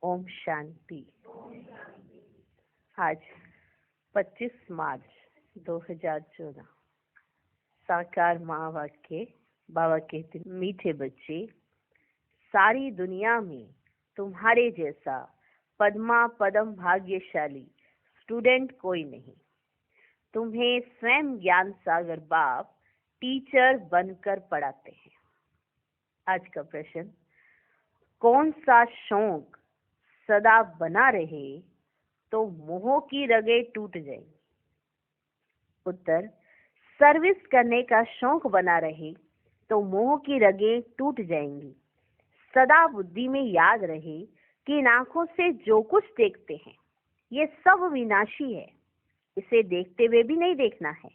ओम शांति। आज 25 मार्च 2014। साकार महावाक्य। बाबा कहते, मीठे बच्चे, सारी दुनिया में तुम्हारे जैसा पद्मा पदम भाग्यशाली स्टूडेंट कोई नहीं। तुम्हें स्वयं ज्ञान सागर बाप टीचर बनकर पढ़ाते हैं। आज का प्रश्न, कौन सा शौक सदा बना रहे तो मोह की रगें टूट जाएंगी? उत्तर, सर्विस करने का शौक बना रहे तो मोह की रगें टूट जाएंगी। सदा बुद्धि में याद रहे कि इन आंखों से जो कुछ देखते हैं ये सब विनाशी है, इसे देखते हुए भी नहीं देखना है।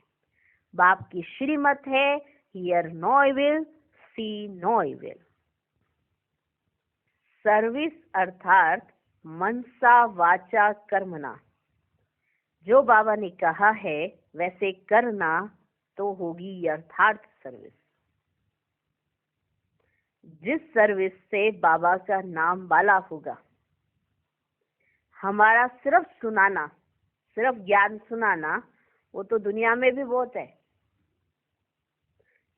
बाप की श्रीमत है, hear no evil, see no evil. Service अर्थात मनसा वाचा कर्मना। जो बाबा ने कहा है वैसे करना तो होगी यथार्थ सर्विस। जिस सर्विस से बाबा का नाम वाला होगा, हमारा सिर्फ सुनाना, सिर्फ ज्ञान सुनाना, वो तो दुनिया में भी बहुत है।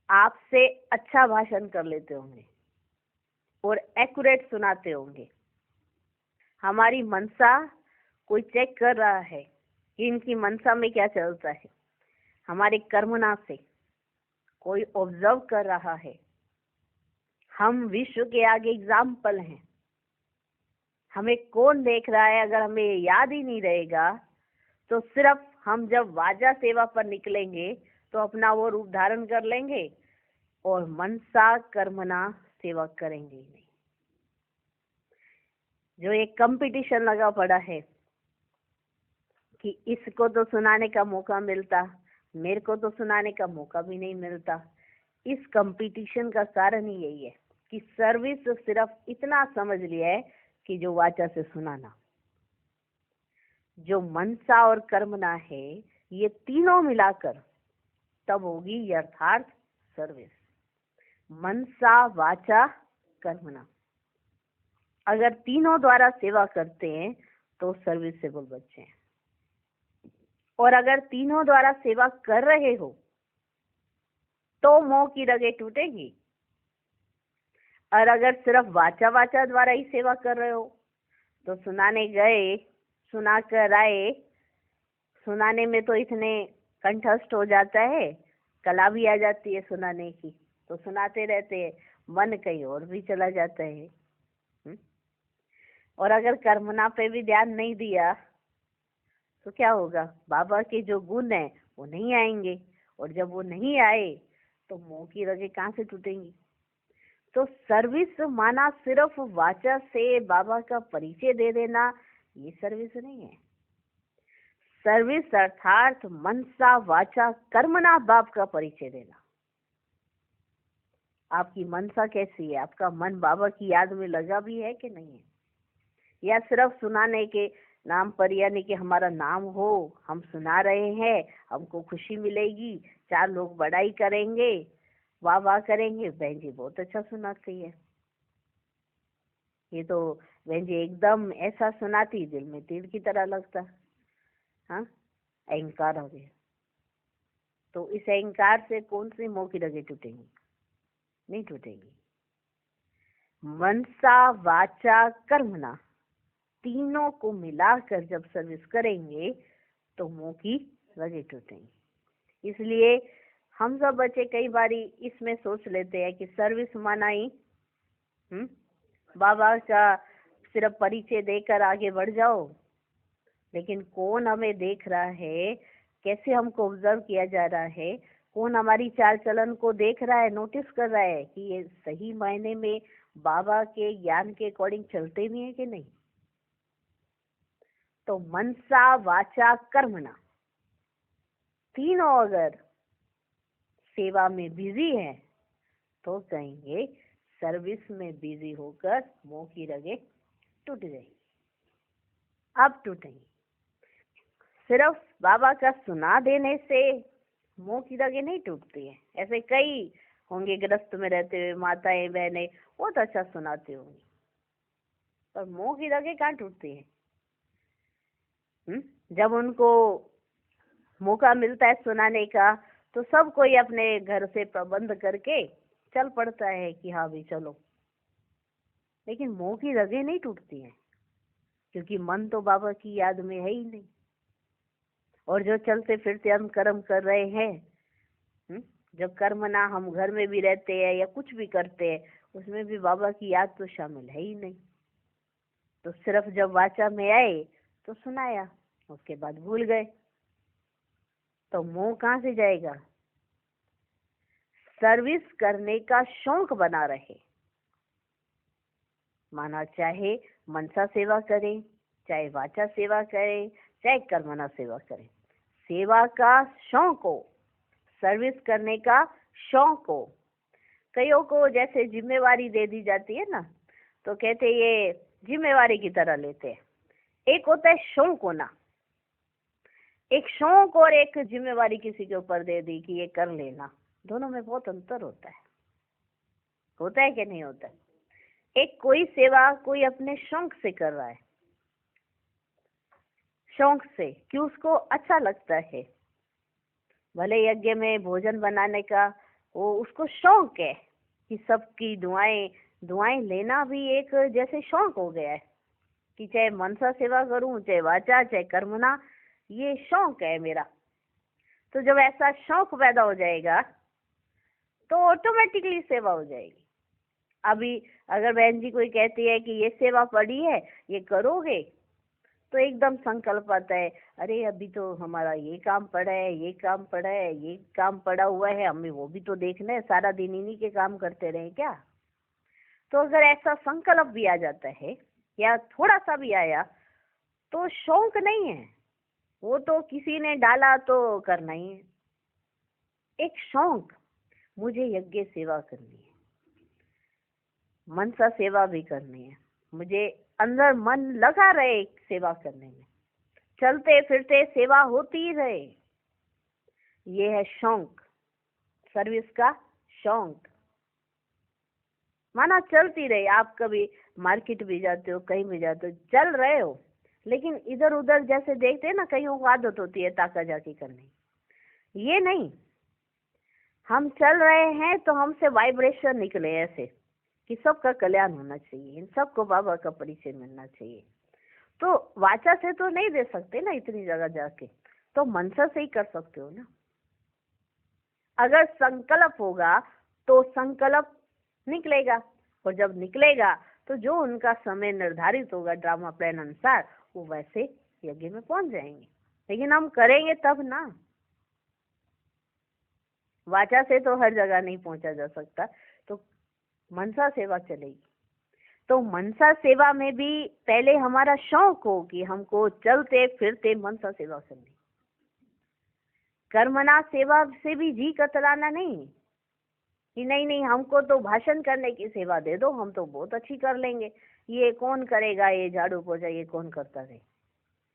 आपसे अच्छा भाषण कर लेते होंगे और एक्यूरेट सुनाते होंगे। हमारी मनसा कोई चेक कर रहा है कि इनकी मनसा में क्या चलता है। हमारे कर्मना से कोई ऑब्जर्व कर रहा है। हम विश्व के आगे एग्जाम्पल हैं। हमें कौन देख रहा है? अगर हमें याद ही नहीं रहेगा तो सिर्फ हम जब वाजा सेवा पर निकलेंगे तो अपना वो रूप धारण कर लेंगे और मनसा कर्मना सेवा करेंगे ही नहीं। जो एक कंपटीशन लगा पड़ा है कि इसको तो सुनाने का मौका मिलता, मेरे को तो सुनाने का मौका भी नहीं मिलता। इस कंपटीशन का कारण ही यही है कि सर्विस सिर्फ इतना समझ लिया है कि जो वाचा से सुनाना। जो मनसा और कर्मना है, ये तीनों मिलाकर तब होगी यथार्थ सर्विस। मनसा वाचा कर्मना, अगर तीनों द्वारा सेवा करते हैं तो सर्विसेबल बच्चे हैं। और अगर तीनों द्वारा सेवा कर रहे हो तो मोह की रगें टूटेगी। और अगर सिर्फ वाचा वाचा द्वारा ही सेवा कर रहे हो तो सुनाने गए, सुना कर आए, सुनाने में तो इतने कंठस्थ हो जाता है, कला भी आ जाती है सुनाने की, तो सुनाते रहते हैं, मन कहीं और भी चला जाता है। और अगर कर्मना पे भी ध्यान नहीं दिया तो क्या होगा? बाबा के जो गुण है वो नहीं आएंगे, और जब वो नहीं आए तो मोह की रगें कहाँ से टूटेंगी? तो सर्विस माना सिर्फ वाचा से बाबा का परिचय दे देना, ये सर्विस नहीं है। सर्विस अर्थात मनसा वाचा कर्मना बाप का परिचय देना। आपकी मनसा कैसी है? आपका मन बाबा की याद में लगा भी है कि नहीं है? या सिर्फ सुनाने के नाम पर, यानी कि हमारा नाम हो, हम सुना रहे हैं, हमको खुशी मिलेगी, 4 लोग बड़ाई करेंगे, वाह वाह करेंगे, बहन जी बहुत अच्छा सुनाती है, ये तो बहन जी एकदम ऐसा सुनाती, दिल में तीर की तरह लगता। हाँ, अहंकार हो गया। तो इस अहंकार से कौन सी मोह की रगें टूटेंगी? नहीं टूटेंगी। मनसा वाचा कर्मना, तीनों को मिलाकर जब सर्विस करेंगे तो मोह की रगें टूटेंगी। इसलिए हम सब बच्चे कई बारी इसमें सोच लेते हैं कि सर्विस माना ही बाबा का सिर्फ परिचय देकर आगे बढ़ जाओ। लेकिन कौन हमें देख रहा है, कैसे हमको ऑब्जर्व किया जा रहा है, कौन हमारी चाल चलन को देख रहा है, नोटिस कर रहा है कि ये सही मायने में बाबा के ज्ञान के अकॉर्डिंग चलते भी है कि नहीं? तो मनसा वाचा कर्मना तीनों अगर सेवा में बिजी है तो कहेंगे सर्विस में बिजी होकर मोह की रगें टूट गई। अब टूटेंगी। सिर्फ बाबा का सुना देने से मोह की रगें नहीं टूटती है। ऐसे कई होंगे गृहस्थ में रहते हुए माताएं बहनें बहुत अच्छा सुनाते होंगे, पर मोह की रगें कहाँ टूटती हैं? जब उनको मौका मिलता है सुनाने का तो सब कोई अपने घर से प्रबंध करके चल पड़ता है कि हाँ भी चलो, लेकिन मोह की रगें नहीं टूटती हैं, क्योंकि मन तो बाबा की याद में है ही नहीं। और जो चलते फिरते हम कर्म कर रहे हैं, जब कर्म ना हम घर में भी रहते हैं या कुछ भी करते हैं, उसमें भी बाबा की याद तो शामिल है ही नहीं। तो सिर्फ जब वाचा में आए तो सुनाया, उसके बाद भूल गए, तो मोह कहाँ से जाएगा? सर्विस करने का शौक बना रहे, माना चाहे मनसा सेवा करें, चाहे वाचा सेवा करें, चाहे कर्मणा सेवा करें, सेवा का शौक हो, सर्विस करने का शौक हो। कईयों को जैसे जिम्मेवारी दे दी जाती है ना, तो कहते ये जिम्मेवारी की तरह लेते हैं। एक होता है शौक होना, एक शौक और एक जिम्मेवारी किसी के ऊपर दे दी कि ये कर लेना, दोनों में बहुत अंतर होता है कि नहीं होता है? एक कोई सेवा कोई अपने शौक से कर रहा है, शौक से कि उसको अच्छा लगता है, भले यज्ञ में भोजन बनाने का वो उसको शौक है कि सबकी दुआएं लेना भी एक जैसे शौक हो गया है कि चाहे मनसा सेवा करूं, चाहे वाचा, चाहे कर्मणा, ये शौक है मेरा। तो जब ऐसा शौक पैदा हो जाएगा तो ऑटोमेटिकली सेवा हो जाएगी। अभी अगर बहन जी कोई कहती है कि ये सेवा पड़ी है, ये करोगे, तो एकदम संकल्प आता है, अरे अभी तो हमारा ये काम पड़ा है, ये काम पड़ा है, ये काम पड़ा हुआ है, हमें वो भी तो देखना है, सारा दिन इन्हीं के काम करते रहे क्या? तो अगर ऐसा संकल्प भी आ जाता है या थोड़ा सा भी आया, तो शौक नहीं है, वो तो किसी ने डाला तो करना ही है। एक शौक, मुझे यज्ञ सेवा करनी है, मनसा सेवा भी करनी है, मुझे अंदर मन लगा रहे सेवा करने में, चलते फिरते सेवा होती ही रहे, ये है शौक, सर्विस का शौक। माना चलती रहे, आप कभी मार्केट भी जाते हो, कहीं भी जाते हो, चल रहे हो, लेकिन इधर उधर जैसे देखते हैं ना, कईयों को आदत होती है ताका जाकी करने, ये नहीं। हम चल रहे हैं तो हमसे वाइब्रेशन निकले ऐसे कि सबका कल्याण होना चाहिए, इन सबको बाबा का परिचय मिलना चाहिए। तो वाचा से तो नहीं दे सकते ना इतनी जगह जाके, तो मनसा से ही कर सकते हो ना। अगर संकल्प होगा तो संकल्प निकलेगा, और जब निकलेगा तो जो उनका समय निर्धारित होगा ड्रामा प्लान अनुसार, वो वैसे यज्ञ में पहुंच जाएंगे। लेकिन हम करेंगे तब ना, वाचा से तो हर जगह नहीं पहुंचा जा सकता, तो मनसा सेवा चलेगी। तो मनसा सेवा में भी पहले हमारा शौक हो कि हमको चलते फिरते मनसा सेवा करनी। कर्मणा सेवा से भी जी कतराना नहीं कि नहीं हमको तो भाषण करने की सेवा दे दो, हम तो बहुत अच्छी कर लेंगे, ये कौन करेगा, ये झाड़ू पोछा ये कौन करता है,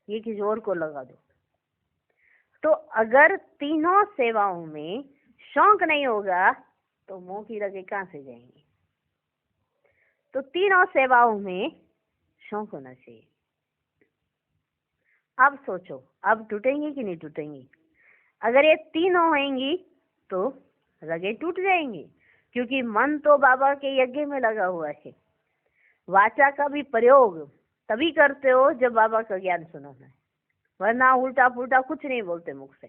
ये किसी और को लगा दो। तो अगर तीनों सेवाओं में शौक नहीं होगा तो मोह की रगें कहाँ से जाएंगी? तो तीनों सेवाओं में शौक होना चाहिए। अब सोचो, अब टूटेंगी कि नहीं टूटेंगी? अगर ये तीनों होंगी तो रगें टूट जाएंगी, क्योंकि मन तो बाबा के यज्ञ में लगा हुआ है। वाचा का भी प्रयोग तभी करते हो जब बाबा का ज्ञान सुनाना है, वरना उल्टा पुल्टा कुछ नहीं बोलते मुख से।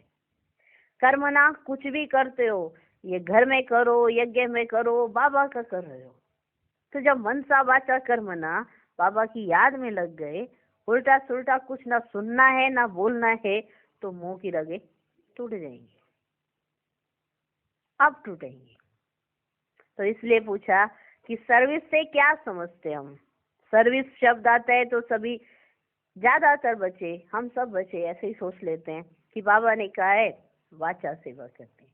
कर्मना कुछ भी करते हो, ये घर में करो, यज्ञ में करो, बाबा का कर रहे हो। तो जब मनसा वाचा कर्मना बाबा की याद में लग गए, उल्टा सुल्टा कुछ ना सुनना है ना बोलना है, तो मुंह की रगें टूट जाएंगी। अब टूटेंगी। तो इसलिए पूछा कि सर्विस से क्या समझते हम? सर्विस शब्द आता है तो सभी, ज्यादातर बच्चे, हम सब बच्चे ऐसे ही सोच लेते हैं कि बाबा ने कहा है वाचा सेवा करनी है,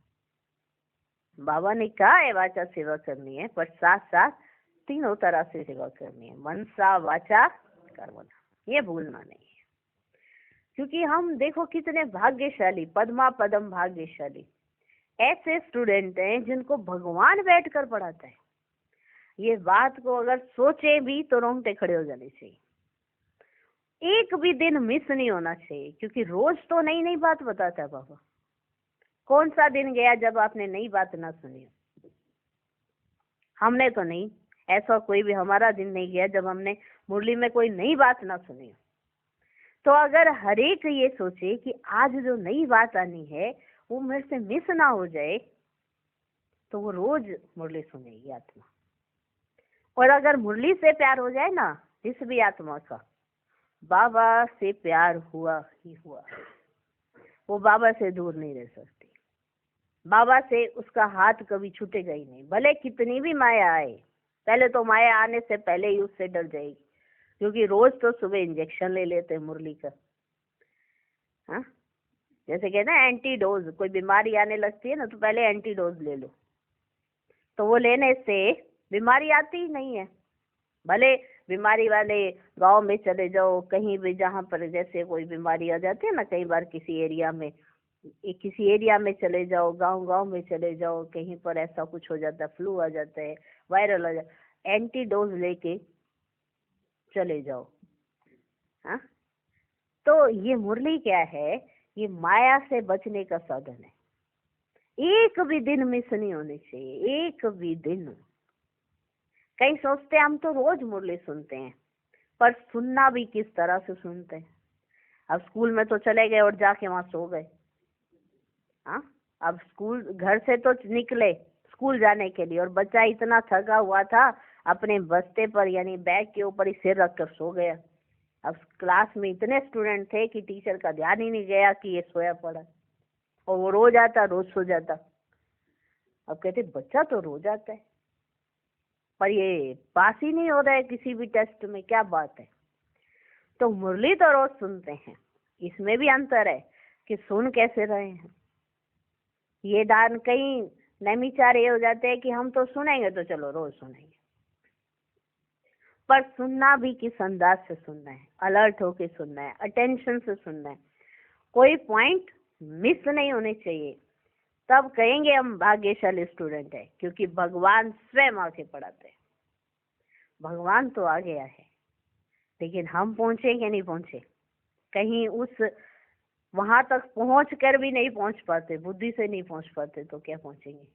बाबा ने कहा है वाचा सेवा करनी है, पर साथ साथ तीनों तरह से सेवा करनी है, मनसा वाचा कर्मणा, ये भूलना नहीं है। क्योंकि हम देखो कितने भाग्यशाली, पद्मा पदम भाग्यशाली ऐसे स्टूडेंट हैं जिनको भगवान बैठकर पढ़ाता है। ये बात को अगर सोचे भी तो रोंगटे खड़े हो जाने चाहिए। एक भी दिन मिस नहीं होना चाहिए, क्योंकि रोज तो नई नई बात बताता है बाबा। कौन सा दिन गया जब आपने नई बात ना सुनी? हमने तो नहीं, ऐसा कोई भी हमारा दिन नहीं गया जब हमने मुरली में कोई नई बात ना सुनी। तो अगर हर एक ये सोचे कि आज जो नई बात आनी है वो मेरे से मिस ना हो जाए, तो वो रोज मुरली सुनेगी आत्मा। और अगर मुरली से प्यार हो जाए ना, जिस भी आत्मा का, बाबा से प्यार हुआ ही हुआ, वो बाबा से दूर नहीं रह सकती। बाबा से उसका हाथ कभी छूटेगा ही नहीं, भले कितनी भी माया आए। पहले तो माया आने से पहले ही उससे डर जाएगी, क्योंकि रोज तो सुबह इंजेक्शन ले लेते हैं मुरली का। हाँ, जैसे कहते हैं एंटी डोज, कोई बीमारी आने लगती है ना तो पहले एंटी डोज ले लो, तो वो लेने से बीमारी आती ही नहीं है। भले बीमारी वाले गांव में चले जाओ, कहीं भी जहाँ पर जैसे कोई बीमारी आ जाती है ना, कई बार किसी एरिया में चले जाओ, गांव में चले जाओ, कहीं पर ऐसा कुछ हो जाता है, फ्लू आ जाता है, वायरल आ जाता है, एंटी डोज लेके चले जाओ। हाँ, तो ये मुरली क्या है? ये माया से बचने का साधन है। एक भी दिन मिस नहीं होने चाहिए, एक भी दिन। कई सोचते हैं हम तो रोज मुरली सुनते हैं, पर सुनना भी किस तरह से सुनते हैं। अब स्कूल में तो चले गए और जाके वहां सो गए। हाँ, अब स्कूल, घर से तो निकले स्कूल जाने के लिए, और बच्चा इतना थका हुआ था अपने बस्ते पर यानी बैग के ऊपर ही सिर रखकर सो गया। अब क्लास में इतने स्टूडेंट थे कि टीचर का ध्यान ही नहीं गया कि ये सोया पड़ा, और वो रोज आता रोज सो जाता। अब कहते बच्चा तो रोज आता है पर ये पास ही नहीं हो रहा है किसी भी टेस्ट में, क्या बात है? तो मुरली तो रोज सुनते हैं, इसमें भी अंतर है कि सुन कैसे रहे हैं। ये दान कई नैमिचार ये हो जाते हैं कि हम तो सुनेंगे तो चलो रोज सुनेंगे, पर सुनना भी किस अंदाज से सुनना है, अलर्ट होके सुनना है, अटेंशन से सुनना है, कोई पॉइंट मिस नहीं होने चाहिए। तब कहेंगे हम भाग्यशाली स्टूडेंट है, क्योंकि भगवान स्वयं आके पढ़ाते हैं। भगवान तो आ गया है, लेकिन हम पहुंचे कि नहीं पहुंचे? कहीं उस वहां तक पहुंच कर भी नहीं पहुंच पाते, बुद्धि से नहीं पहुंच पाते, तो क्या पहुंचेंगे?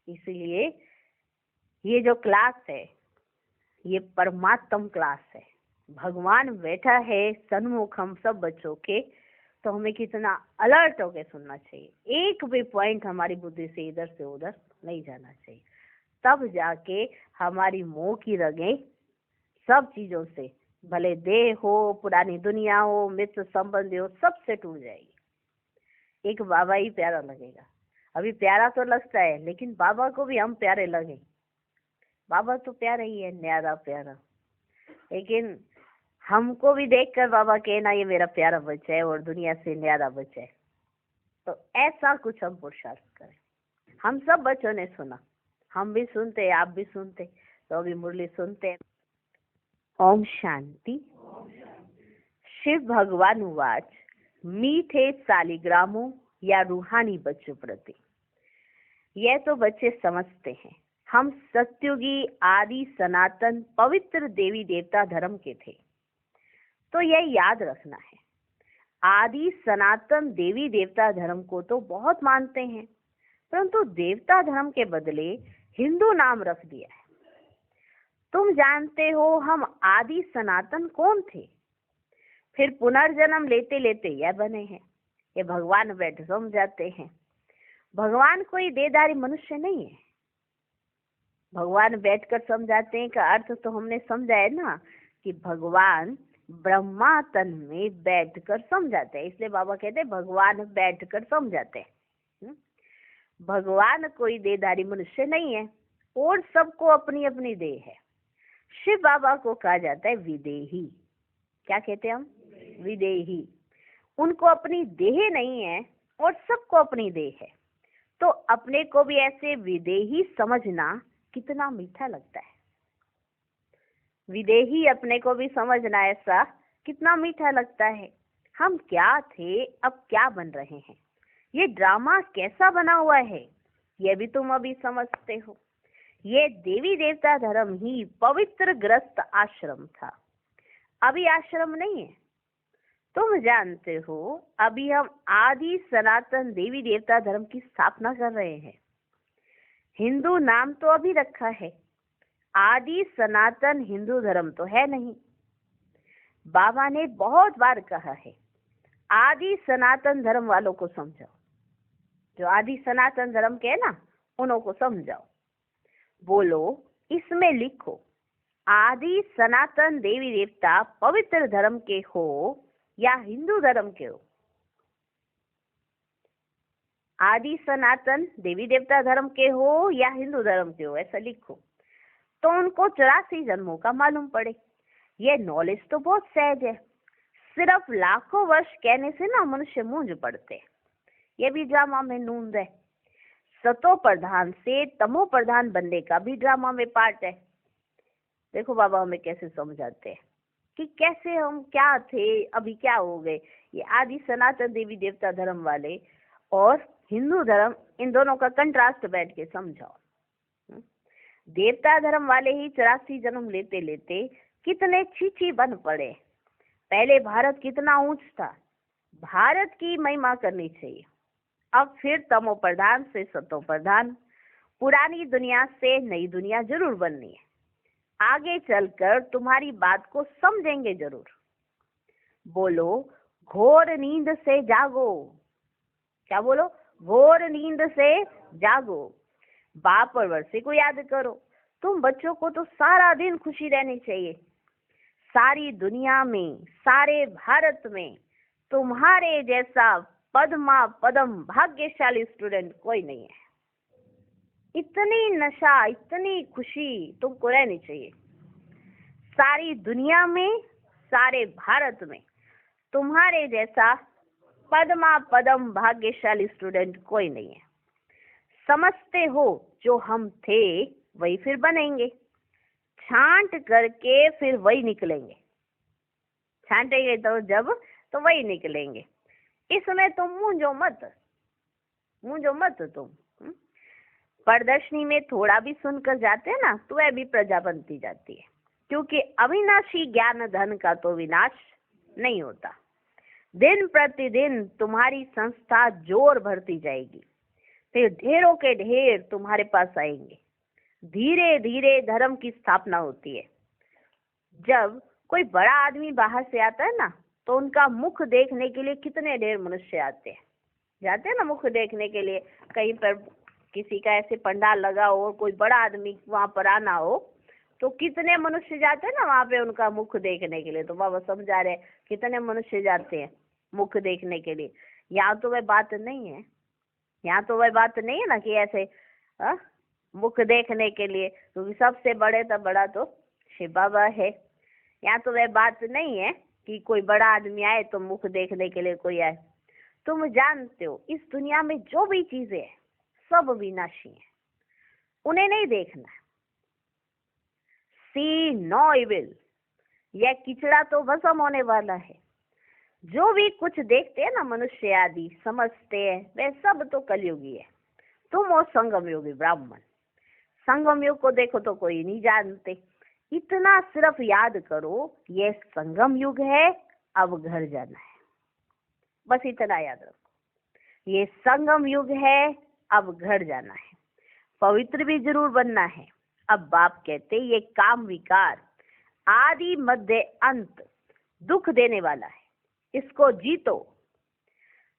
इसलिए ये जो क्लास है ये परमात्म क्लास है। भगवान बैठा है सन्मुख हम सब बच्चों के, तो हमें कितना अलर्ट होके सुनना चाहिए। एक भी पॉइंट हमारी बुद्धि से इधर से उधर नहीं जाना चाहिए, तब जाके हमारी मोह की रगें सब चीजों से, भले देह हो, पुरानी दुनिया हो, मित्र संबंधी हो, सबसे टूट जाएगी। एक बाबा ही प्यारा लगेगा। अभी प्यारा तो लगता है, लेकिन बाबा को भी हम प्यारे लगे। बाबा तो प्यारा ही है, न्यारा प्यारा, लेकिन हमको भी देखकर बाबा कहना ये मेरा प्यारा बच्चा है और दुनिया से न्यारा बच्चा है। तो ऐसा कुछ हम पुरुषार्थ करें। हम सब बच्चों ने सुना, हम भी सुनते, आप भी सुनते, तो अभी मुरली सुनते। ओम शांति। शिव भगवान उवाच, मीठे सालिग्रामों या रूहानी बच्चों प्रति। यह तो बच्चे समझते हैं, हम सत्युगी आदि सनातन पवित्र देवी देवता धर्म के थे। तो यह याद रखना है, आदि सनातन देवी देवता धर्म को तो बहुत मानते हैं, परंतु देवता धर्म के बदले हिंदू नाम रख दिया है। तुम जानते हो हम आदि सनातन कौन थे? फिर पुनर्जन्म लेते लेते यह बने हैं। ये भगवान बैठ समझाते हैं। भगवान कोई देहधारी मनुष्य नहीं है। भगवान बैठकर समझाते हैं का अर्थ तो हमने समझा है ना, कि भगवान ब्रह्मा तन में बैठकर समझाते हैं, इसलिए बाबा कहते हैं भगवान बैठकर समझाते हैं। भगवान कोई देहधारी मनुष्य नहीं है, और सबको अपनी अपनी देह है। शिव बाबा को कहा जाता है विदेही। क्या कहते हैं हम? विदेही। उनको अपनी देह नहीं है और सबको अपनी देह है। तो अपने को भी ऐसे विदेही समझना कितना मीठा लगता है। विदेही अपने को भी समझना ऐसा कितना मीठा लगता है। हम क्या थे, अब क्या बन रहे हैं, ये ड्रामा कैसा बना हुआ है, ये भी तुम अभी समझते हो। ये देवी देवता धर्म ही पवित्र ग्रस्त आश्रम था, अभी आश्रम नहीं है। तुम जानते हो अभी हम आदि सनातन देवी देवता धर्म की स्थापना कर रहे हैं। हिंदू नाम तो अभी रखा है, आदि सनातन हिंदू धर्म तो है नहीं। बाबा ने बहुत बार कहा है आदि सनातन धर्म वालों को समझाओ, जो आदि सनातन धर्म के है ना उन्हों को समझाओ। बोलो इसमें लिखो आदि सनातन देवी देवता पवित्र धर्म के हो या हिंदू धर्म के हो। आदि सनातन देवी देवता धर्म के हो या हिंदू धर्म के हो, ऐसा लिखो तो उनको 84 जन्मों का मालूम पड़े। ये नॉलेज तो बहुत सहज है, सिर्फ लाखों वर्ष कहने से ना मनुष्य मूंझ पड़ते। ये भी ड्रामा में नूंद है, सतो प्रधान से तमो प्रधान बनने का भी ड्रामा में पार्ट है। देखो बाबा हमें कैसे समझाते हैं कि कैसे हम क्या थे अभी क्या हो गए। ये आदि सनातन देवी देवता धर्म वाले और हिंदू धर्म, इन दोनों का कंट्रास्ट बैठ के समझाओ। देवता धर्म वाले ही 84 जन्म लेते लेते कितने छीछी बन पड़े। पहले भारत कितना ऊंच था, भारत की महिमा करनी चाहिए। अब फिर तमो प्रधान से सतो प्रधान, पुरानी दुनिया से नई दुनिया जरूर बननी है। आगे चलकर तुम्हारी बात को समझेंगे जरूर। बोलो घोर नींद से जागो। क्या बोलो? घोर नींद से जागो। बाप और वर्षे को याद करो। तुम बच्चों को तो सारा दिन खुशी रहनी चाहिए। सारी दुनिया में, सारे भारत में तुम्हारे जैसा पद्मा पदम भाग्यशाली स्टूडेंट कोई नहीं है। इतनी नशा, इतनी खुशी तुमको रहनी चाहिए। सारी दुनिया में, सारे भारत में तुम्हारे जैसा पद्मा पदम भाग्यशाली स्टूडेंट कोई नहीं है। समझते हो जो हम थे वही फिर बनेंगे, छांट करके फिर वही निकलेंगे। छांटेंगे तो जब तो वही निकलेंगे। इसमें तुम मूंझो मत तुम। प्रदर्शनी में थोड़ा भी सुनकर जाते हैं ना तो वह भी प्रजा बनती जाती है, क्योंकि अविनाशी ज्ञान धन का तो विनाश नहीं होता। दिन प्रतिदिन तुम्हारी संस्था जोर भरती जाएगी, फिर ढेरों के ढेर तुम्हारे पास आएंगे। धीरे धीरे धर्म की स्थापना होती है। जब कोई बड़ा आदमी बाहर से आता है ना तो उनका मुख देखने के लिए कितने ढेर मनुष्य जाते हैं ना मुख देखने के लिए। कहीं पर किसी का ऐसे पंडाल लगा हो और कोई बड़ा आदमी वहां पर आना हो तो कितने मनुष्य जाते हैं ना वहां पे उनका मुख देखने के लिए। तो बाबा समझा रहे कितने मनुष्य जाते हैं मुख देखने के लिए। यहाँ तो वह बात नहीं है, यहाँ तो वह बात नहीं है ना कि ऐसे मुख देखने के लिए, क्योंकि सबसे बड़े तो बड़ा तो शिव बाबा है। यहाँ तो वह बात नहीं है कि कोई बड़ा आदमी आए तो मुख देखने के लिए कोई आए। तुम जानते हो इस दुनिया में जो भी चीजें हैं सब विनाशी हैं, उन्हें नहीं देखना। सी नो इविल, यह किचड़ा तो भस्म होने वाला है। जो भी कुछ देखते हैं ना मनुष्य आदि समझते हैं वे सब तो कलयुगी है। तुम हो संगम युगी ब्राह्मण। संगम युग को देखो तो कोई नहीं जानते। इतना सिर्फ याद करो ये संगम युग है, अब घर जाना है। बस इतना याद रखो, ये संगम युग है, अब घर जाना है। पवित्र भी जरूर बनना है। अब बाप कहते ये काम विकार आदि मध्य अंत दुख देने वाला है, इसको जीतो।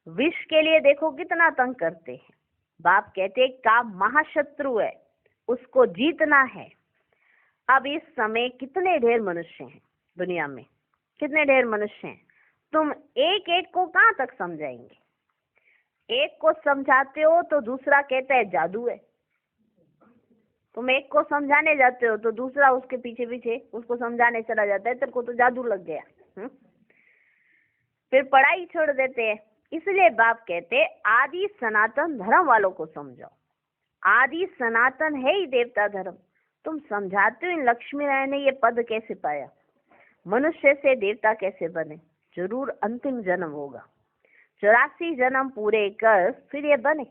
विष के लिए देखो कितना तंग करते हैं। बाप कहते काम महाशत्रु है, उसको जीतना है। अब इस समय कितने ढेर मनुष्य हैं दुनिया में, कितने ढेर मनुष्य हैं। तुम एक एक को कहाँ तक समझाएंगे? एक को समझाते हो तो दूसरा कहता है जादू है। तुम एक को समझाने जाते हो तो दूसरा उसके पीछे पीछे उसको समझाने चला जाता है, तेरे को तो जादू लग गया। फिर पढ़ाई छोड़ देते हैं। इसलिए बाप कहते आदि सनातन धर्म वालों को समझाओ। आदि सनातन है ही देवता धर्म। तुम समझाते हो इन लक्ष्मी राय ने ये पद कैसे पाया, मनुष्य से देवता कैसे बने। जरूर अंतिम जन्म होगा, 84 जन्म पूरे कर फिर ये बने।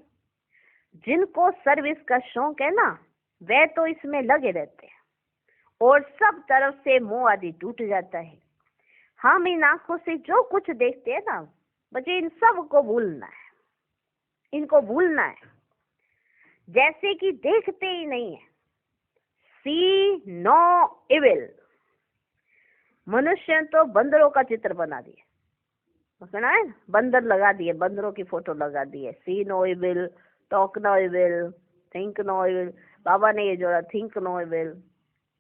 जिनको सर्विस का शौक है ना वे तो इसमें लगे रहते हैं और सब तरफ से मोह आदि टूट जाता है। हम इन आंखों से जो कुछ देखते हैं ना, बच्चे इन सब को भूलना है, इनको भूलना है, जैसे कि देखते ही नहीं है। See no evil. मनुष्य तो बंदरों का चित्र बना दिया, सुना है, बंदर लगा दिए, बंदरों की फोटो लगा दी है। See no evil, talk no evil, think no evil. बाबा ने ये जोड़ा, think no evil,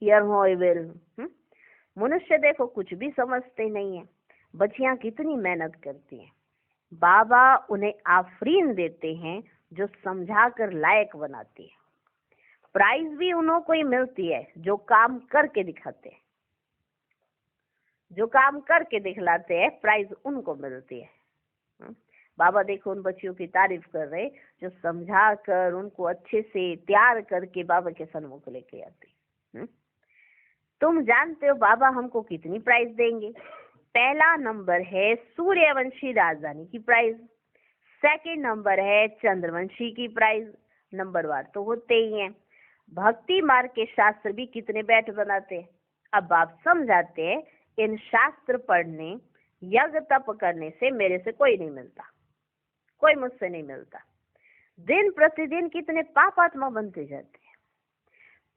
hear no evil. मनुष्य देखो कुछ भी समझते नहीं है। बच्चियां कितनी मेहनत करती हैं, बाबा उन्हें आफरीन देते हैं जो समझा कर लायक बनाती है। प्राइज भी उन्हों को ही मिलती है जो काम करके दिखाते हैं, जो काम करके दिखलाते हैं, प्राइज उनको मिलती है। बाबा देखो उन बच्चियों की तारीफ कर रहे जो समझा कर उनको अच्छे से तैयार करके बाबा के सन्मुख लेके आते। तुम जानते हो बाबा हमको कितनी प्राइज देंगे? पहला नंबर है सूर्यवंशी राजधानी की प्राइज, सेकंड नंबर है चंद्रवंशी की प्राइज। नंबरवार तो होते ही हैं। भक्ति मार्ग के शास्त्र भी कितने बैठ बनाते हैं। अब आप समझाते हैं इन शास्त्र पढ़ने यज्ञ तप करने से मेरे से कोई नहीं मिलता, कोई मुझसे नहीं मिलता। दिन प्रतिदिन कितने पापात्मा बनते जाते हैं,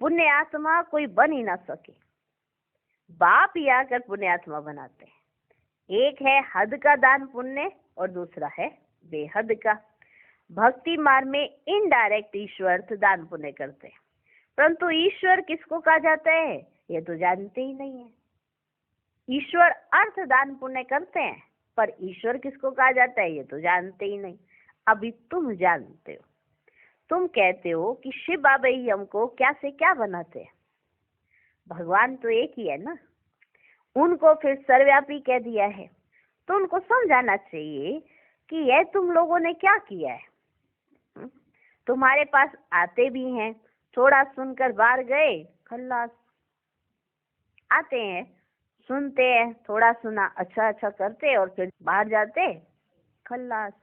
पुण्य आत्मा कोई बन ही ना सके। बाप ही आकर पुण्य आत्मा बनाते हैं। एक है हद का दान पुण्य और दूसरा है बेहद का। भक्ति मार्ग में इनडायरेक्ट ईश्वर दान पुण्य करते हैं, परंतु ईश्वर किसको कहा जाता है ये तो जानते ही नहीं है। ईश्वर अर्थ दान पुण्य करते हैं, पर ईश्वर किसको कहा जाता है ये तो जानते ही नहीं। अभी तुम जानते हो, तुम कहते हो कि शिव बाबा ही हमको क्या से क्या बनाते हैं। भगवान तो एक ही है ना, उनको फिर सर्वव्यापी कह दिया है, तो उनको समझाना चाहिए कि यह तुम लोगों ने क्या किया है। तुम्हारे पास आते भी हैं, थोड़ा सुनकर बाहर गए, खल्लास। आते हैं, सुनते हैं, थोड़ा सुना, अच्छा अच्छा करते और फिर बाहर जाते, खल्लास।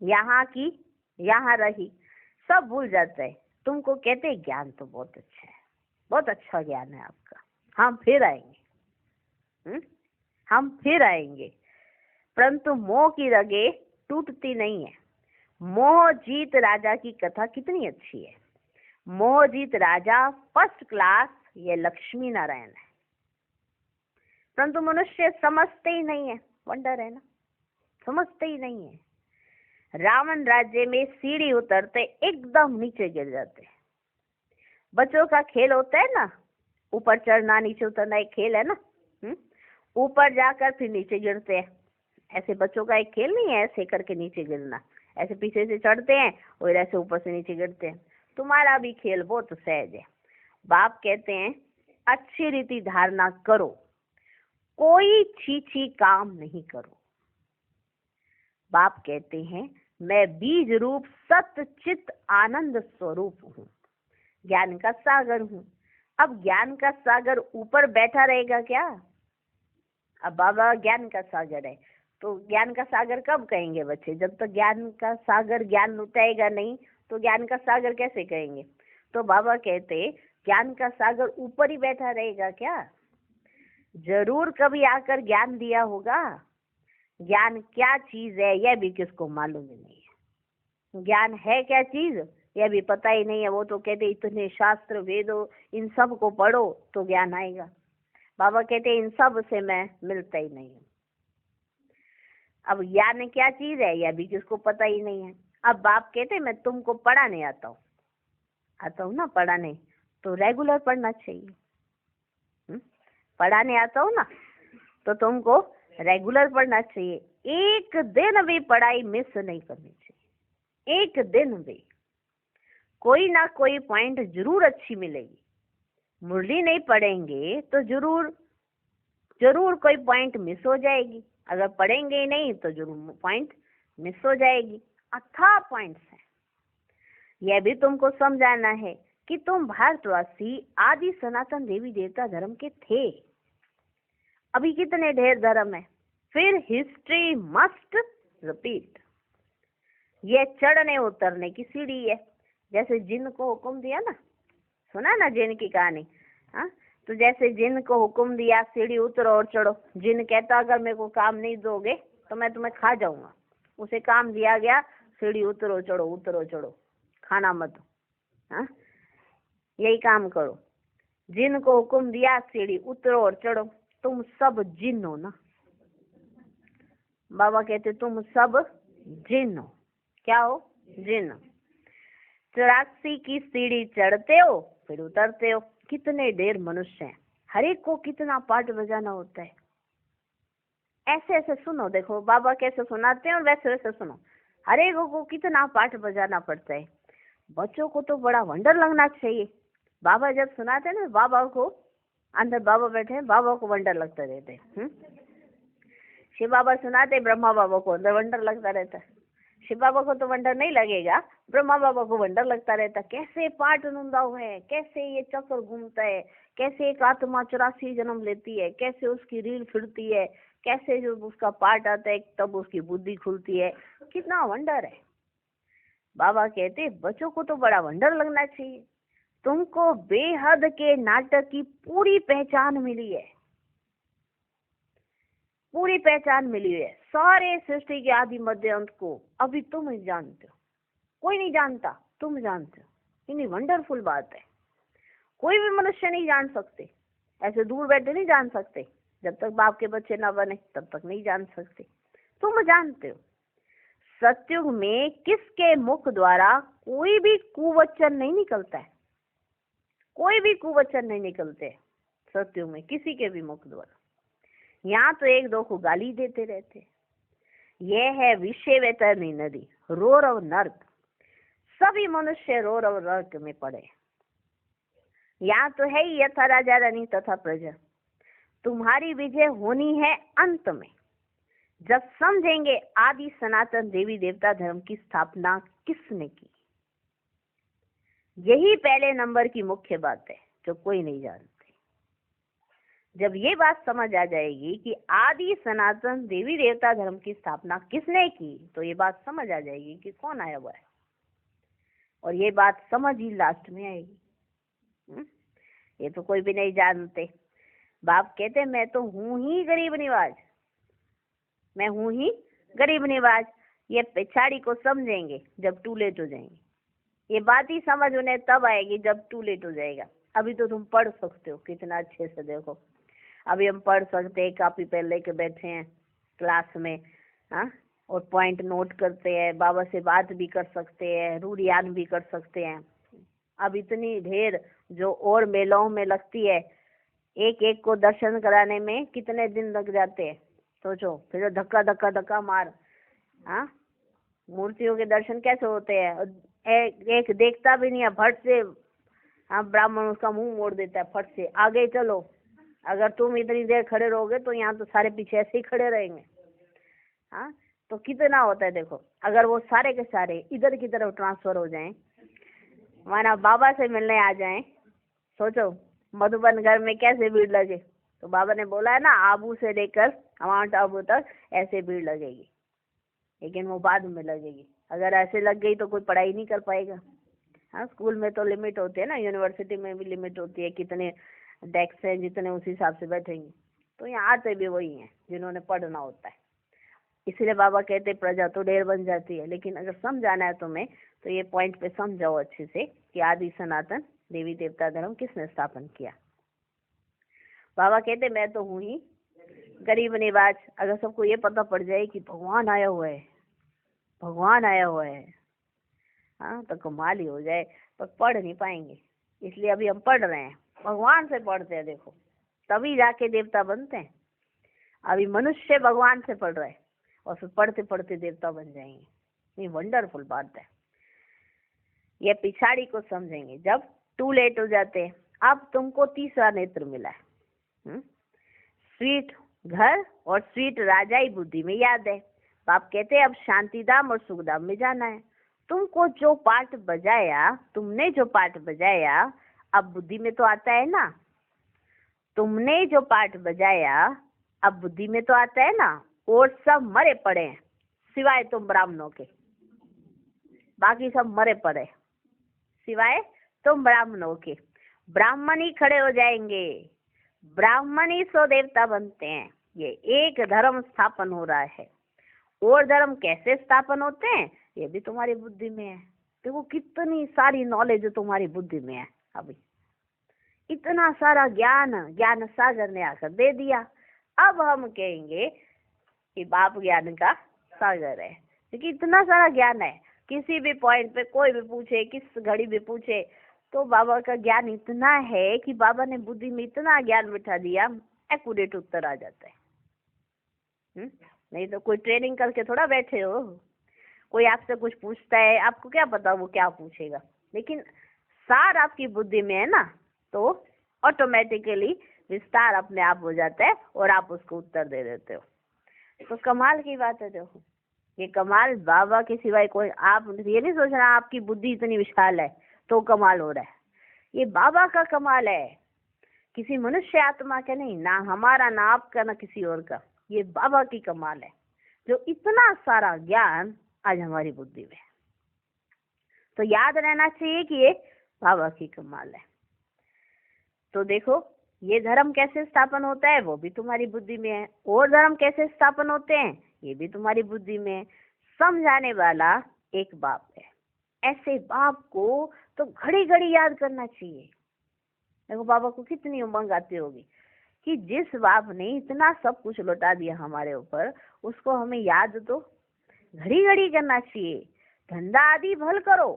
यहाँ की यहाँ रही, सब भूल जाते हैं। तुमको कहते ज्ञान तो बहुत अच्छा है, बहुत अच्छा ज्ञान है आपका, हम फिर आएंगे, हम फिर आएंगे। परंतु मोह की रगे टूटती नहीं है। मोह जीत राजा की कथा कितनी अच्छी है। मोह जीत राजा फर्स्ट क्लास ये लक्ष्मी नारायण है, परंतु मनुष्य समझते ही नहीं है। वंडर है ना, समझते ही नहीं है। रावण राज्य में सीढ़ी उतरते एकदम नीचे गिर जाते। बच्चों का खेल होता है ना, ऊपर चढ़ना नीचे उतरना, एक खेल है ना। ऊपर जाकर फिर नीचे गिरते हैं। ऐसे बच्चों का एक खेल नहीं है ऐसे करके नीचे गिरना, ऐसे पीछे से चढ़ते हैं और ऐसे ऊपर से नीचे गिरते हैं। तुम्हारा भी खेल बहुत सहज है। बाप कहते हैं अच्छी रीति धारणा करो, कोई छीछी काम नहीं करो। बाप कहते हैं मैं बीज रूप सत्य चित्त आनंद स्वरूप हूँ, ज्ञान का सागर हूँ। अब ज्ञान का सागर ऊपर बैठा रहेगा क्या? अब बाबा ज्ञान का सागर है, तो ज्ञान का सागर कब कहेंगे बच्चे? जब तक ज्ञान का सागर ज्ञान लुटाएगा नहीं तो ज्ञान का सागर कैसे कहेंगे? तो बाबा कहते ज्ञान का सागर ऊपर ही बैठा रहेगा क्या? जरूर कभी आकर ज्ञान दिया होगा। ज्ञान क्या चीज है यह भी किसको मालूम ही नहीं है। ज्ञान है क्या चीज यह भी पता ही नहीं है। वो तो कहते इतने शास्त्र वेदों इन सब को पढ़ो तो ज्ञान आएगा। बाबा कहते इन सब से मैं मिलता ही नहीं हूँ। अब ज्ञान क्या चीज है यह भी किसको पता ही नहीं है। अब बाप कहते मैं तुमको पढ़ाने आता हूँ ना पढ़ाने, तो रेगुलर पढ़ना चाहिए। पढ़ाने आता हूँ ना तो तुमको रेगुलर पढ़ना चाहिए। एक दिन भी पढ़ाई मिस नहीं करनी चाहिए। एक दिन भी कोई ना कोई पॉइंट जरूर अच्छी मिलेगी। मुरली नहीं पढ़ेंगे तो जरूर कोई पॉइंट मिस हो जाएगी। अगर पढ़ेंगे ही नहीं तो जरूर पॉइंट मिस हो जाएगी। अथाह पॉइंट्स हैं। यह भी तुमको समझाना है कि तुम भारतवासी आदि सनातन देवी देवता धर्म के थे। अभी कितने ढेर धर्म है, फिर हिस्ट्री मस्ट रिपीट। यह चढ़ने उतरने की सीढ़ी है। जैसे जिन को हुक्म दिया ना, सुना ना जिन की कहानी? हाँ, तो जैसे जिन को हुक्म दिया सीढ़ी उतरो और चढ़ो, जिन कहता अगर मेरे को काम नहीं दोगे तो मैं तुम्हें खा जाऊंगा। उसे काम दिया गया, सीढ़ी उतरो चढ़ो, उतरो चढ़ो, खाना मत। हाँ, यही काम करो। जिन को हुक्म दिया सीढ़ी उतरो और चढ़ो। तुम सब जिन हो ना, बाबा कहते तुम सब जिन हो। क्या हो? जिन। 84 की सीढ़ी चढ़ते हो फिर उतरते हो। कितने ढेर मनुष्य हैं, हर एक को कितना पाठ बजाना होता है। ऐसे ऐसे सुनो, देखो बाबा कैसे सुनाते हैं और वैसे वैसे सुनो। हर एक को कितना पाठ बजाना पड़ता है। बच्चों को तो बड़ा वंडर लगना चाहिए। बाबा जब सुनाते हैं ना, बाबा को अंदर बाबा बैठे हैं, बाबा को वंडर लगता रहता है। शिव बाबा सुनाते, ब्रह्मा बाबा को अंदर वंडर लगता रहता है। शिव बाबा को तो वंडर नहीं लगेगा, ब्रह्मा बाबा को वंडर लगता रहता। कैसे पाठ नुंदा हुआ है, कैसे ये चक्र घूमता है, कैसे एक आत्मा 84 जन्म लेती है, कैसे उसकी रील फिरती है, कैसे जो उसका पाठ आता है तब उसकी बुद्धि खुलती है। कितना वंडर है। बाबा कहते बच्चों को तो बड़ा वंडर लगना चाहिए। तुमको बेहद के नाटक की पूरी पहचान मिली है, पूरी पहचान मिली है। सारे सृष्टि के आदि मध्य अंत को अभी तुम ही जानते हो, कोई नहीं जानता, तुम जानते हो। कितनी वंडरफुल बात है। कोई भी मनुष्य नहीं जान सकते, ऐसे दूर बैठे नहीं जान सकते। जब तक बाप के बच्चे ना बने तब तक नहीं जान सकते। तुम जानते हो। सत्युग में किसके मुख द्वारा कोई भी कुवचन नहीं निकलता है, कोई भी कुवचन नहीं निकलते सत्युग में किसी के भी मुख द्वारा। यहाँ तो एक दो को गाली देते रहते। यह है विषय वैतरणी नदी, रोरव नर्क। सभी मनुष्य रोरव नर्क में पड़े। यहाँ तो है ही यथा राजा रानी तथा प्रजा। तुम्हारी विजय होनी है अंत में, जब समझेंगे आदि सनातन देवी देवता धर्म की स्थापना किसने की। यही पहले नंबर की मुख्य बात है जो कोई नहीं जानते। जब ये बात समझ आ जाएगी कि आदि सनातन देवी देवता धर्म की स्थापना किसने की, तो ये बात समझ आ जाएगी कि कौन आया हुआ है। और ये बात समझ ही लास्ट में आएगी। ये तो कोई भी नहीं जानते। बाप कहते मैं तो हूं ही गरीब निवाज, मैं हूं ही गरीब निवाज। ये पिछाड़ी को समझेंगे जब टू लेट हो जाएंगे। ये बात ही समझ उन्हें तब आएगी जब टू लेट हो जाएगा। अभी तो तुम पढ़ सकते हो कितना अच्छे से। देखो अभी हम पढ़ सकते हैं, कॉपी पेन लेके बैठे हैं क्लास में, हाँ, और पॉइंट नोट करते हैं, बाबा से बात भी कर सकते हैं, रूढ़ियान भी कर सकते हैं। अब इतनी ढेर जो और मेलाओं में लगती है, एक एक को दर्शन कराने में कितने दिन लग जाते हैं सोचो। फिर धक्का धक्का धक्का मार। हाँ, मूर्तियों के दर्शन कैसे होते हैं? एक देखता भी नहीं है, फट से हाँ ब्राह्मण उसका मुंह मोड़ देता है, फट से आगे चलो। अगर तुम इतनी देर खड़े रहोगे तो यहाँ तो सारे पीछे ऐसे ही खड़े रहेंगे। हाँ, तो कितना होता है देखो। अगर वो सारे के सारे इधर की तरफ ट्रांसफर हो जाएं, माना बाबा से मिलने आ जाएं, सोचो मधुबन घर में कैसे भीड़ लगे। तो बाबा ने बोला है ना, आबू से लेकर माउंट आबू तक ऐसे भीड़ लगेगी, लेकिन वो बाद में लगेगी। अगर ऐसे लग गई तो कोई पढ़ाई नहीं कर पाएगा। हाँ, स्कूल में तो लिमिट होती है ना, यूनिवर्सिटी में भी लिमिट होती है, कितने डेस्क हैं जितने उस हिसाब से बैठेंगे। तो यहाँ आते भी वही हैं जिन्होंने पढ़ना होता है। इसलिए बाबा कहते प्रजा तो ढेर बन जाती है, लेकिन अगर समझाना है तुम्हें तो ये पॉइंट पे समझाओ अच्छे से कि आदि सनातन देवी देवता धर्म किसने स्थापन किया। बाबा कहते मैं तो हूँ ही गरीब निवाज। अगर सबको ये पता पड़ जाए कि भगवान आया हुआ है, भगवान आया हुआ है, हाँ, तो कमाल ही हो जाए। पर पढ़ नहीं पाएंगे, इसलिए अभी हम पढ़ रहे हैं, भगवान से पढ़ते हैं देखो, तभी जाके देवता बनते हैं। अभी मनुष्य भगवान से पढ़ रहे हैं और फिर पढ़ते पढ़ते देवता बन जाएंगे। ये वंडरफुल बात है। ये पिछाड़ी को समझेंगे जब टू लेट हो जाते हैं। अब तुमको तीसरा नेत्र मिला है, स्वीट घर और स्वीट राजाई बुद्धि में याद है। बाप कहते हैं अब शांतिधाम और सुखधाम में जाना है। तुमको जो पाठ बजाया, तुमने जो पाठ बजाया अब बुद्धि में तो आता है ना। तुमने जो पाठ बजाया अब बुद्धि में तो आता है ना। और सब मरे पड़े हैं सिवाय तुम ब्राह्मणों के, बाकी सब मरे पड़े। सिवाय तुम ब्राह्मणों के। ब्राह्मण ही खड़े हो जाएंगे, ब्राह्मण ही सौ देवता बनते हैं। ये एक धर्म स्थापन हो रहा है। और धर्म कैसे स्थापन होते हैं ये भी तुम्हारी बुद्धि में है। देखो कितनी सारी नॉलेज तुम्हारी बुद्धि में है। अभी इतना सारा ज्ञान ज्ञान सागर ने आकर दे दिया। अब हम कहेंगे कि बाप ज्ञान का सागर है, क्योंकि इतना सारा ज्ञान है। किसी भी पॉइंट पे कोई भी पूछे, किस घड़ी भी पूछे, तो बाबा का ज्ञान इतना है कि बाबा ने बुद्धि में इतना ज्ञान बिठा दिया, एक्यूरेट उत्तर आ जाता है। नहीं तो कोई ट्रेनिंग करके थोड़ा बैठे हो। कोई आपसे कुछ पूछता है, आपको क्या पता वो क्या पूछेगा, लेकिन सार आपकी बुद्धि में है ना, तो ऑटोमेटिकली विस्तार अपने आप हो जाता है और आप उसको उत्तर दे देते हो। तो कमाल की बात है। देखो ये कमाल बाबा के सिवाय कोई, आप ये नहीं सोच रहा आपकी बुद्धि इतनी विशाल है तो कमाल हो रहा है। ये बाबा का कमाल है, किसी मनुष्य आत्मा का नहीं, ना हमारा ना आपका ना किसी और का। ये बाबा की कमाल है जो इतना सारा ज्ञान आज हमारी बुद्धि में है। तो याद रहना चाहिए कि ये बाबा की कमाल है। तो देखो ये धर्म कैसे स्थापन होता है वो भी तुम्हारी बुद्धि में है, और धर्म कैसे स्थापन होते हैं ये भी तुम्हारी बुद्धि में है। समझाने वाला एक बाप है। ऐसे बाप को तो घड़ी घड़ी याद करना चाहिए। देखो बाबा को कितनी उमंग आती होगी कि जिस बाप ने इतना सब कुछ लौटा दिया हमारे ऊपर, उसको हमें याद तो घड़ी घड़ी करना चाहिए। धंधा आदि भल करो,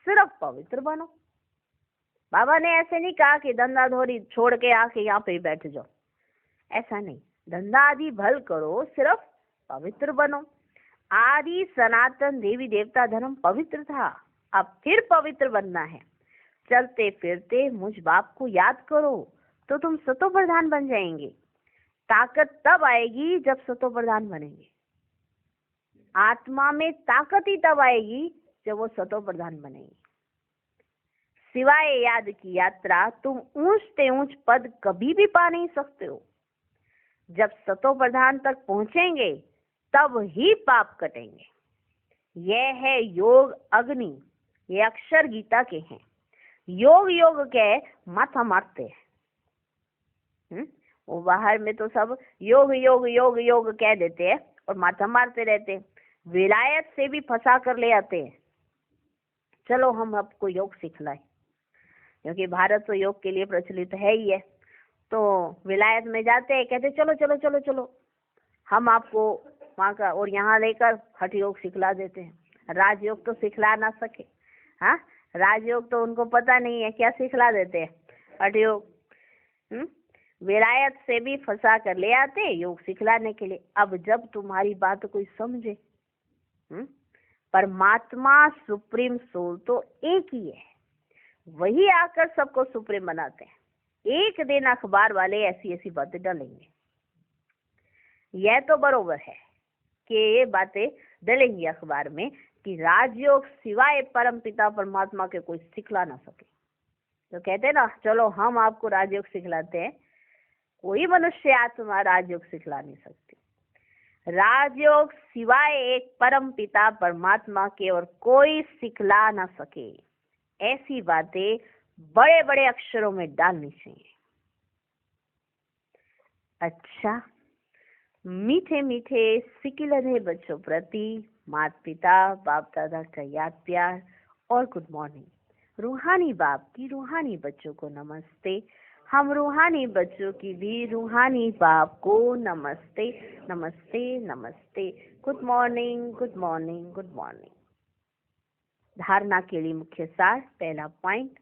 सिर्फ पवित्र बनो। बाबा ने ऐसे नहीं कहा कि धंधा धोरी छोड़ के आके यहाँ पे बैठ जाओ, ऐसा नहीं। धंधा आदि भल करो, सिर्फ पवित्र बनो। आदि सनातन देवी देवता धर्म पवित्र था, अब फिर पवित्र बनना है। चलते फिरते मुझ बाप को याद करो तो तुम सतो प्रधान बन जाएंगे। ताकत तब आएगी जब सतो प्रधान बनेंगे। आत्मा में ताकत ही तब आएगी जब वो सतो प्रधान बनेंगे। सिवाय याद की यात्रा तुम ऊंच से ऊंच पद कभी भी पा नहीं सकते हो। जब सतो प्रधान तक पहुंचेंगे तब ही पाप कटेंगे। यह है योग अग्नि, ये अक्षर गीता के हैं। योग योग के माथा मारते हैं। वो बाहर में तो सब योग योग योग योग कह देते हैं और माथा मारते रहते हैं। विलायत से भी फंसा कर ले आते हैं। चलो हम आपको योग सिखलाएं, क्योंकि भारत तो योग के लिए प्रचलित है ही है। तो विलायत में जाते हैं, कहते चलो चलो चलो चलो हम आपको वहाँ का और यहाँ लेकर हठ योग सिखला देते हैं। राजयोग तो सिखला ना सके। हाँ, राजयोग तो उनको पता नहीं है, क्या सिखला देते हैं, हठ योग। विलायत से भी फंसा कर ले आते योग सिखलाने के लिए। अब जब तुम्हारी बात कोई समझे, परमात्मा सुप्रीम सोल तो एक ही है, वही आकर सबको सुप्रीम बनाते हैं। एक दिन अखबार वाले ऐसी ऐसी बातें डालेंगे, यह तो बरोबर है कि ये बातें डलेंगी अखबार में कि राजयोग सिवाय परम पिता परमात्मा के कोई सिखला ना सके। तो कहते हैं ना, चलो हम आपको राजयोग सिखलाते हैं। कोई मनुष्य आत्मा राजयोग सिखला नहीं सकती। राजयोग सिवाय एक परम पिता परमात्मा के और कोई सिखला ना सके, ऐसी बातें बड़े बड़े अक्षरों में डालनी चाहिए। अच्छा, मीठे मीठे सिकिलधे बच्चों प्रति माता पिता बाप दादा का याद प्यार और गुड मॉर्निंग। रूहानी बाप की रूहानी बच्चों को नमस्ते। हम रूहानी बच्चों की भी रूहानी बाप को नमस्ते नमस्ते नमस्ते। Good morning good morning good morning. धारणा के लिए मुख्य सार। पहला पॉइंट,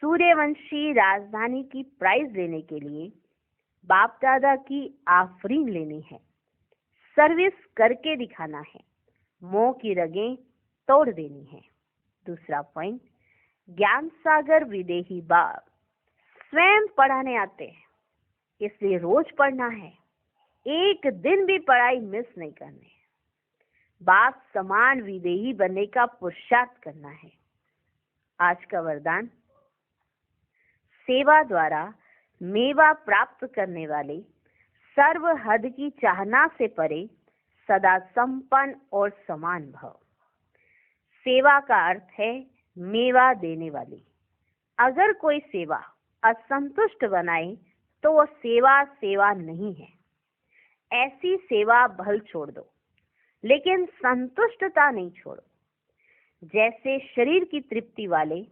सूर्यवंशी राजधानी की प्राइज लेने के लिए बाप दादा की आफरीन लेनी है, सर्विस करके दिखाना है, मोह की रगें तोड़ देनी है। दूसरा पॉइंट, ज्ञान सागर विदेही बाप स्वयं पढ़ाने आते हैं, इसलिए रोज पढ़ना है, एक दिन भी पढ़ाई मिस नहीं करनी है। बाप समान विदेही बनने का पुरुषार्थ करना है। आज का वरदान, सेवा द्वारा मेवा प्राप्त करने वाले सर्व हद की चाहना से परे सदा संपन्न और समान भव। सेवा का अर्थ है मेवा देने वाली। अगर कोई सेवा असंतुष्ट बनाए तो वह सेवा नहीं है। ऐसी सेवा भल छोड़ दो, लेकिन संतुष्टता नहीं छोड़ो। जैसे शरीर की तृप्ति वाले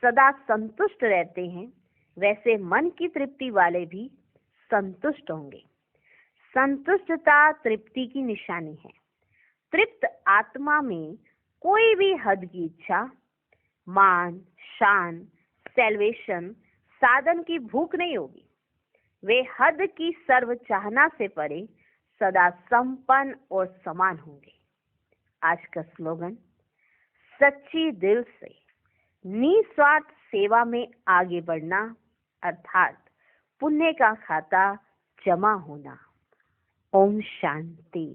सदा संतुष्ट रहते हैं, वैसे मन की तृप्ति वाले भी संतुष्ट होंगे। संतुष्टता तृप्ति की निशानी है। तृप्त आत्मा में कोई भी हद की इच्छा, मान, शान, सैल्वेशन, साधन की भूख नहीं होगी। वे हद की सर्व चाहना से परे सदा संपन्न और समान होंगे। आज का स्लोगन, सच्ची दिल से निस्वार्थ सेवा में आगे बढ़ना, अर्थात पुण्य का खाता जमा होना। ओम शांति।